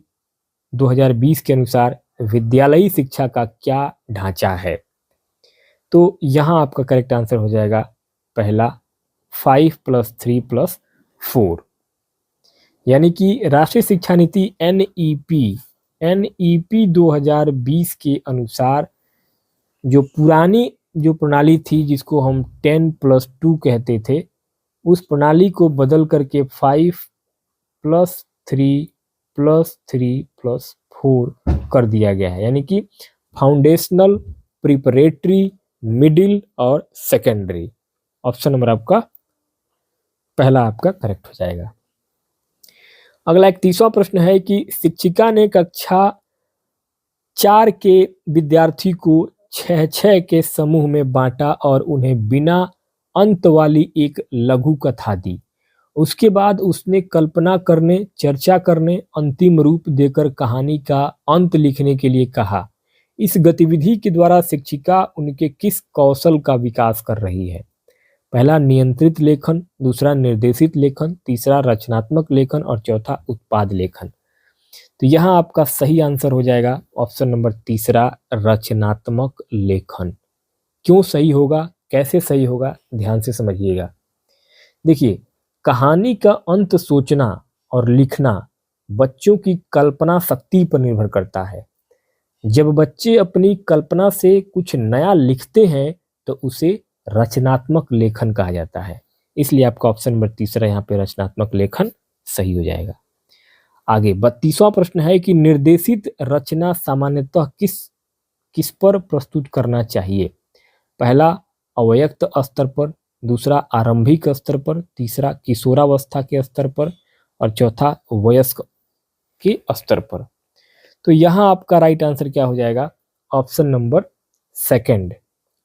2020 के अनुसार विद्यालयी शिक्षा का क्या ढांचा है। तो यहाँ आपका करेक्ट आंसर हो जाएगा पहला 5 + 3 + 4, यानी कि राष्ट्रीय शिक्षा नीति NEP 2020 के अनुसार जो पुरानी जो प्रणाली थी जिसको हम 10 + 2 कहते थे, उस प्रणाली को बदल करके 5 + 3 + 3 + 4 कर दिया गया है, यानी कि फाउंडेशनल, प्रिपरेटरी, मिडिल और सेकेंडरी। ऑप्शन नंबर आपका पहला आपका करेक्ट हो जाएगा। अगला 31वां प्रश्न है कि शिक्षिका ने कक्षा 4 के विद्यार्थी को 6-6 के समूह में बांटा और उन्हें बिना अंत वाली एक लघु कथा दी। उसके बाद उसने कल्पना करने, चर्चा करने, अंतिम रूप देकर कहानी का अंत लिखने के लिए कहा। इस गतिविधि के द्वारा शिक्षिका उनके किस कौशल का विकास कर रही है। पहला नियंत्रित लेखन, दूसरा निर्देशित लेखन, तीसरा रचनात्मक लेखन और चौथा उत्पाद लेखन। तो यहाँ आपका सही आंसर हो जाएगा ऑप्शन नंबर तीसरा रचनात्मक लेखन। क्यों सही होगा, कैसे सही होगा, ध्यान से समझिएगा। देखिए कहानी का अंत सोचना और लिखना बच्चों की कल्पना शक्ति पर निर्भर करता है। जब बच्चे अपनी कल्पना से कुछ नया लिखते हैं तो उसे रचनात्मक लेखन कहा जाता है। इसलिए आपका ऑप्शन नंबर तीसरा यहाँ पे रचनात्मक लेखन सही हो जाएगा। आगे 32वां प्रश्न है कि निर्देशित रचना सामान्यतः किस पर प्रस्तुत करना चाहिए। पहला अव्यक्त स्तर पर, दूसरा आरंभिक स्तर पर, तीसरा किशोरावस्था के स्तर पर और चौथा वयस्क के स्तर पर। तो यहाँ आपका राइट आंसर क्या हो जाएगा, ऑप्शन नंबर सेकंड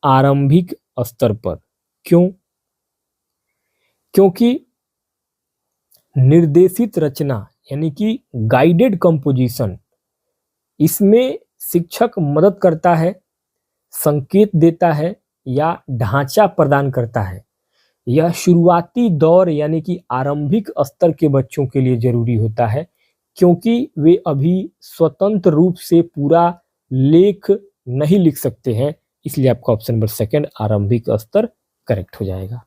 आरंभिक स्तर पर। क्यों, क्योंकि निर्देशित रचना यानी कि गाइडेड कंपोजिशन, इसमें शिक्षक मदद करता है, संकेत देता है, या ढांचा प्रदान करता है। यह शुरुआती दौर यानी कि आरंभिक स्तर के बच्चों के लिए ज़रूरी होता है, क्योंकि वे अभी स्वतंत्र रूप से पूरा लेख नहीं लिख सकते हैं, इसलिए आपका ऑप्शन नंबर सेकंड आरंभिक स्तर करेक्ट हो जाएगा।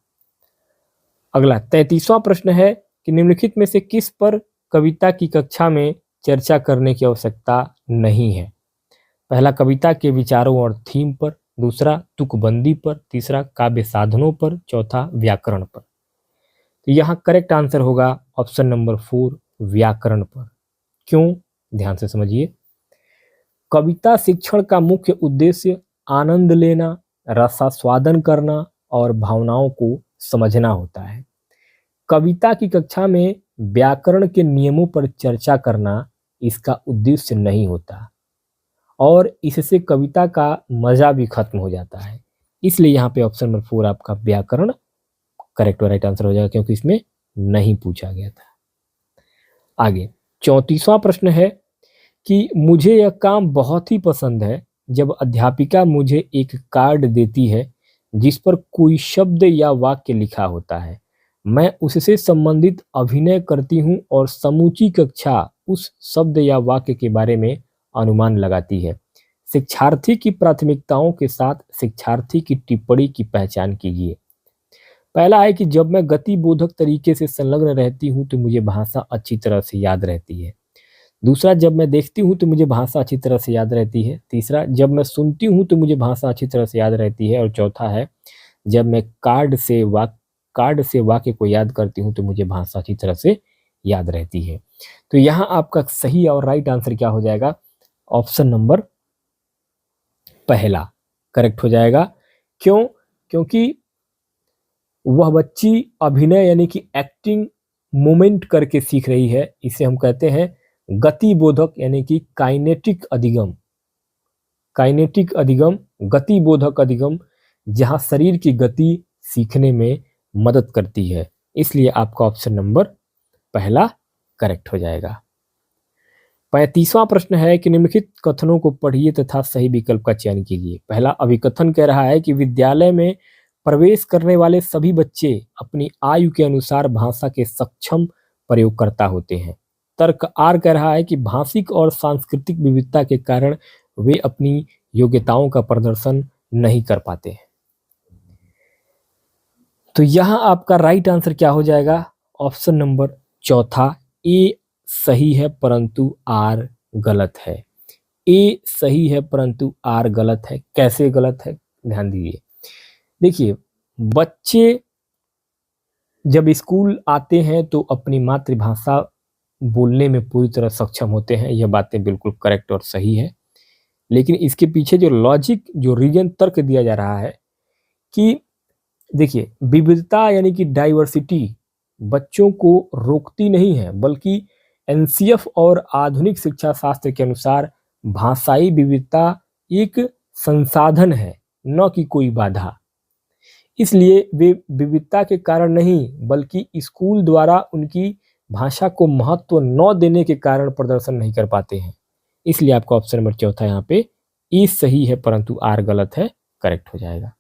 अगला 33वां प्रश्न है कि निम्नलिखित में से किस पर कविता की कक्षा में चर्चा करने की आवश्यकता नहीं है? पहला, कविता के विचारों और थीम पर, दूसरा तुकबंदी पर, तीसरा काव्य साधनों पर, चौथा व्याकरण पर। तो यहाँ करेक्ट आंसर होगा ऑप्शन नंबर 4 व्याकरण पर। क्यों? ध्यान से समझिए। कविता शिक्षण का मुख्य उद्देश्य आनंद लेना, रसास्वादन करना और भावनाओं को समझना होता है। कविता की कक्षा में व्याकरण के नियमों पर चर्चा करना इसका उद्देश्य नहीं होता और इससे कविता का मजा भी खत्म हो जाता है। इसलिए यहाँ पे ऑप्शन नंबर 4 आपका व्याकरण करेक्ट और राइट आंसर हो जाएगा, क्योंकि इसमें नहीं पूछा गया था। आगे 34वां प्रश्न है कि मुझे यह काम बहुत ही पसंद है जब अध्यापिका मुझे एक कार्ड देती है जिस पर कोई शब्द या वाक्य लिखा होता है। मैं उससे संबंधित अभिनय करती हूँ और समूची कक्षा उस शब्द या वाक्य के बारे में अनुमान लगाती है। शिक्षार्थी की प्राथमिकताओं के साथ शिक्षार्थी की टिप्पणी की पहचान कीजिए। पहला है कि जब मैं गतिबोधक तरीके से संलग्न रहती हूँ तो मुझे भाषा अच्छी तरह से याद रहती है। दूसरा, जब मैं देखती हूँ तो मुझे भाषा अच्छी तरह से याद रहती है। तीसरा, जब मैं सुनती हूँ तो मुझे भाषा अच्छी तरह से याद रहती है। और चौथा है, जब मैं कार्ड से वाक्य को याद करती हूँ तो मुझे भाषा अच्छी तरह से याद रहती है। तो यहाँ आपका सही और राइट आंसर क्या हो जाएगा? ऑप्शन नंबर पहला करेक्ट हो जाएगा। क्यों? क्योंकि वह बच्ची अभिनय यानी कि एक्टिंग मूवमेंट करके सीख रही है। इसे हम कहते हैं गतिबोधक यानी कि काइनेटिक अधिगम। गतिबोधक अधिगम, जहां शरीर की गति सीखने में मदद करती है। इसलिए आपका ऑप्शन नंबर पहला करेक्ट हो जाएगा। 35वां प्रश्न है कि निम्नलिखित कथनों को पढ़िए तथा सही विकल्प का चयन कीजिए। पहला अभिकथन कह रहा है कि विद्यालय में प्रवेश करने वाले सभी बच्चे अपनी आयु के अनुसार भाषा के सक्षम प्रयोगकर्ता होते हैं। तर्क आर कह रहा है कि भाषिक और सांस्कृतिक विविधता के कारण वे अपनी योग्यताओं का प्रदर्शन नहीं कर पाते हैं। तो यहाँ आपका राइट आंसर क्या हो जाएगा? ऑप्शन नंबर चौथा ए सही है परंतु आर गलत है। ए सही है परंतु आर गलत है। कैसे गलत है? ध्यान दीजिए। देखिए, बच्चे जब स्कूल आते हैं तो अपनी मातृभाषा बोलने में पूरी तरह सक्षम होते हैं। यह बातें बिल्कुल करेक्ट और सही है, लेकिन इसके पीछे जो लॉजिक, जो रीजन, तर्क दिया जा रहा है कि देखिए, विविधता यानी कि डाइवर्सिटी बच्चों को रोकती नहीं है, बल्कि एनसीएफ और आधुनिक शिक्षा शास्त्र के अनुसार भाषाई विविधता एक संसाधन है, न कि कोई बाधा। इसलिए वे विविधता के कारण नहीं, बल्कि स्कूल द्वारा उनकी भाषा को महत्व न देने के कारण प्रदर्शन नहीं कर पाते हैं। इसलिए आपका ऑप्शन नंबर चौथा यहाँ पे ई सही है परंतु आर गलत है, करेक्ट हो जाएगा।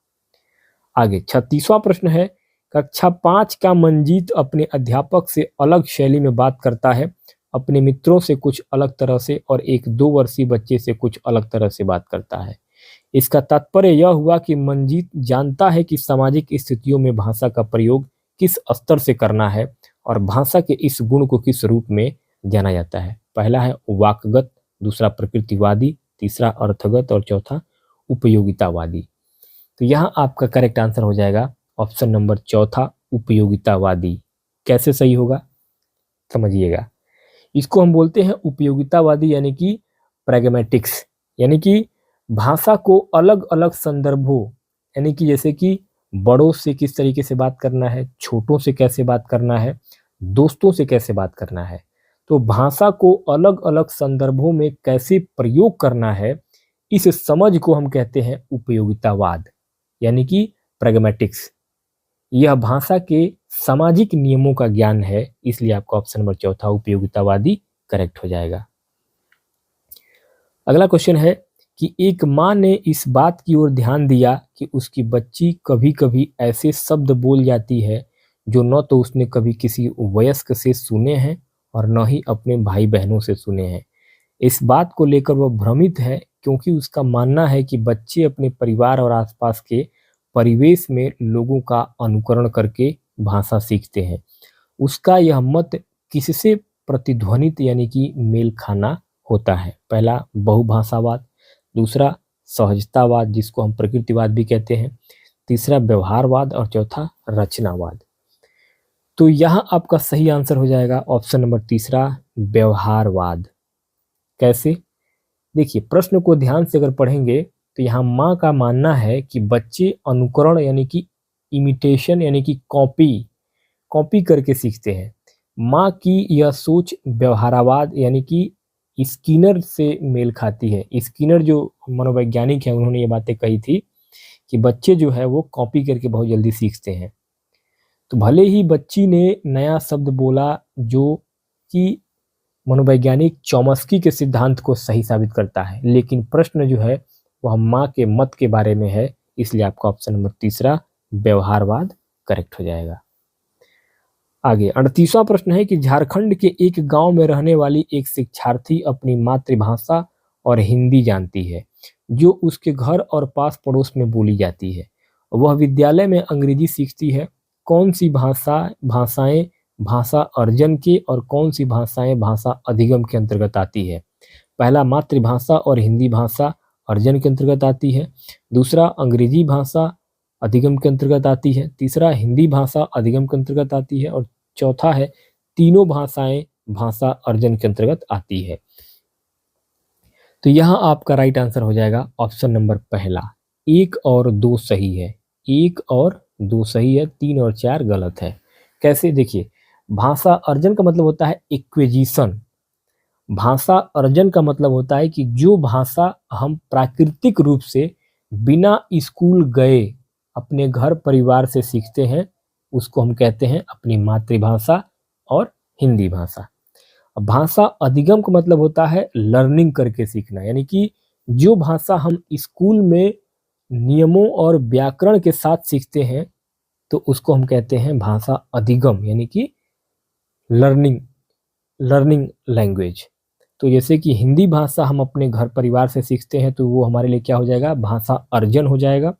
आगे 36वां प्रश्न है, कक्षा 5 का मंजीत अपने अध्यापक से अलग शैली में बात करता है, अपने मित्रों से कुछ अलग तरह से और एक 2 वर्षीय बच्चे से कुछ अलग तरह से बात करता है। इसका तात्पर्य यह हुआ कि मंजीत जानता है कि सामाजिक स्थितियों में भाषा का प्रयोग किस स्तर से करना है और भाषा के इस गुण को किस रूप में जाना जाता है। पहला है वाकगत, दूसरा प्रकृतिवादी, तीसरा अर्थगत और चौथा उपयोगितावादी। तो यहाँ आपका करेक्ट आंसर हो जाएगा ऑप्शन नंबर चौथा उपयोगितावादी। कैसे सही होगा समझिएगा। इसको हम बोलते हैं उपयोगितावादी यानी कि प्रैग्मेटिक्स, यानी कि भाषा को अलग अलग संदर्भों, यानी कि जैसे कि बड़ों से किस तरीके से बात करना है, छोटों से कैसे बात करना है, दोस्तों से कैसे बात करना है, तो भाषा को अलग अलग संदर्भों में कैसे प्रयोग करना है, इस समझ को हम कहते हैं उपयोगितावाद यानी कि प्रैग्मेटिक्स। यह भाषा के सामाजिक नियमों का ज्ञान है, इसलिए आपका ऑप्शन नंबर चौथा उपयोगितावादी करेक्ट हो जाएगा। अगला क्वेश्चन है कि एक माँ ने इस बात की ओर ध्यान दिया कि उसकी बच्ची कभी-कभी ऐसे शब्द बोल जाती है जो न तो उसने कभी किसी वयस्क से सुने हैं और न ही अपने भाई-बहनों से सुने हैं। इस बात को लेकर वह भ्रमित है क्योंकि उसका मानना है कि बच्चे अपने परिवार और आसपास के परिवेश में लोगों का अनुकरण करके भाषा सीखते हैं। उसका यह मत किससे प्रतिध्वनित यानी कि मेल खाना होता है? पहला बहुभाषावाद, दूसरा सहजतावाद जिसको हम प्रकृतिवाद भी कहते हैं, तीसरा व्यवहारवाद और चौथा रचनावाद। तो यहाँ आपका सही आंसर हो जाएगा ऑप्शन नंबर तीसरा व्यवहारवाद। कैसे? देखिए प्रश्न को ध्यान से अगर पढ़ेंगे तो यहाँ माँ का मानना है कि बच्चे अनुकरण यानी कि इमिटेशन यानी कि कॉपी करके सीखते हैं। माँ की यह सोच व्यवहारवाद यानी कि स्किनर से मेल खाती है। स्किनर जो मनोवैज्ञानिक है उन्होंने ये बातें कही थी कि बच्चे जो है वो कॉपी करके बहुत जल्दी सीखते हैं। तो भले ही बच्ची ने नया शब्द बोला जो कि मनोवैज्ञानिक चॉम्स्की के सिद्धांत को सही साबित करता है, लेकिन प्रश्न जो है वह माँ के मत के बारे में है, इसलिए आपका ऑप्शन नंबर तीसरा व्यवहारवाद करेक्ट हो जाएगा। आगे 38वां प्रश्न है कि झारखंड के एक गांव में रहने वाली एक शिक्षार्थी अपनी मातृभाषा और हिंदी जानती है जो उसके घर और पास पड़ोस में बोली जाती है। वह विद्यालय में अंग्रेजी सीखती है। कौन सी भाषाएं भाषा अर्जन के और कौन सी भाषाएं भाषा अधिगम के अंतर्गत आती है? पहला मातृभाषा और हिंदी भाषा अर्जन के अंतर्गत आती है, दूसरा अंग्रेजी भाषा अधिगम के अंतर्गत आती है, तीसरा हिंदी भाषा अधिगम के अंतर्गत आती है और चौथा है तीनों भाषाएं भाषा अर्जन के अंतर्गत आती है। तो यहाँ आपका राइट आंसर हो जाएगा ऑप्शन नंबर पहला, 1 और 2 सही है। 1 और 2 सही है, 3 और 4 गलत है। कैसे? देखिए भाषा अर्जन का मतलब होता है एक्विजिशन। भाषा अर्जन का मतलब होता है कि जो भाषा हम प्राकृतिक रूप से बिना स्कूल गए अपने घर परिवार से सीखते हैं उसको हम कहते हैं अपनी मातृभाषा और हिंदी भाषा। अब भाषा अधिगम का मतलब होता है लर्निंग करके सीखना, यानी कि जो भाषा हम स्कूल में नियमों और व्याकरण के साथ सीखते हैं तो उसको हम कहते हैं भाषा अधिगम यानी कि लर्निंग लैंग्वेज। तो जैसे कि हिंदी भाषा हम अपने घर परिवार से सीखते हैं तो वो हमारे लिए क्या हो जाएगा? भाषा अर्जन हो जाएगा।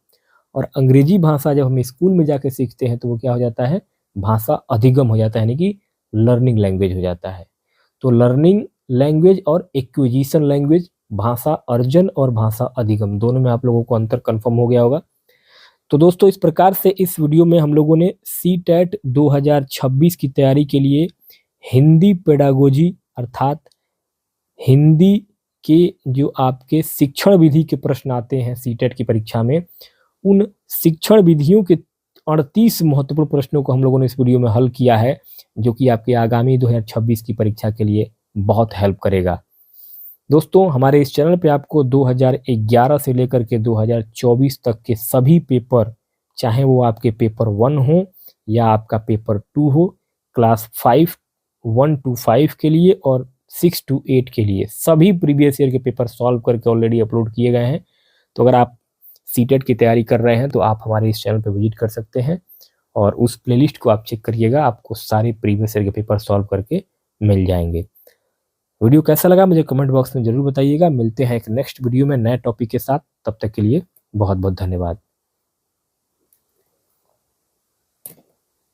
और अंग्रेजी भाषा जब हम स्कूल में जाके सीखते हैं तो वो क्या हो जाता है? भाषा अधिगम हो जाता है यानी कि लर्निंग लैंग्वेज हो जाता है। तो लर्निंग लैंग्वेज और एक्विजिशन लैंग्वेज, भाषा अर्जन और भाषा अधिगम, दोनों में आप लोगों को अंतर कंफर्म हो गया होगा। तो दोस्तों इस प्रकार से इस वीडियो में हम लोगों ने सीटेट 2026 की तैयारी के लिए हिंदी पेडागोजी अर्थात हिंदी के जो आपके शिक्षण विधि के प्रश्न आते हैं सीटेट की परीक्षा में, उन शिक्षण विधियों के 38 महत्वपूर्ण प्रश्नों को हम लोगों ने इस वीडियो में हल किया है जो कि आपके आगामी 2026 की परीक्षा के लिए बहुत हेल्प करेगा। दोस्तों हमारे इस चैनल पे आपको 2011 से लेकर के 2024 तक के सभी पेपर, चाहे वो आपके पेपर 1 हो या आपका पेपर 2 हो, क्लास 5 1 to 5 के लिए और 6 to 8 के लिए सभी प्रीवियस ईयर के पेपर सॉल्व करके ऑलरेडी अपलोड किए गए हैं। तो अगर आप सीटेट की तैयारी कर रहे हैं तो आप हमारे इस चैनल पर विजिट कर सकते हैं और उस प्लेलिस्ट को आप चेक करिएगा, आपको सारे प्रीवियस ईयर के पेपर सॉल्व करके मिल जाएंगे। वीडियो कैसा लगा मुझे कमेंट बॉक्स में जरूर बताइएगा। मिलते हैं एक नेक्स्ट वीडियो में नए टॉपिक के साथ, तब तक के लिए बहुत बहुत धन्यवाद।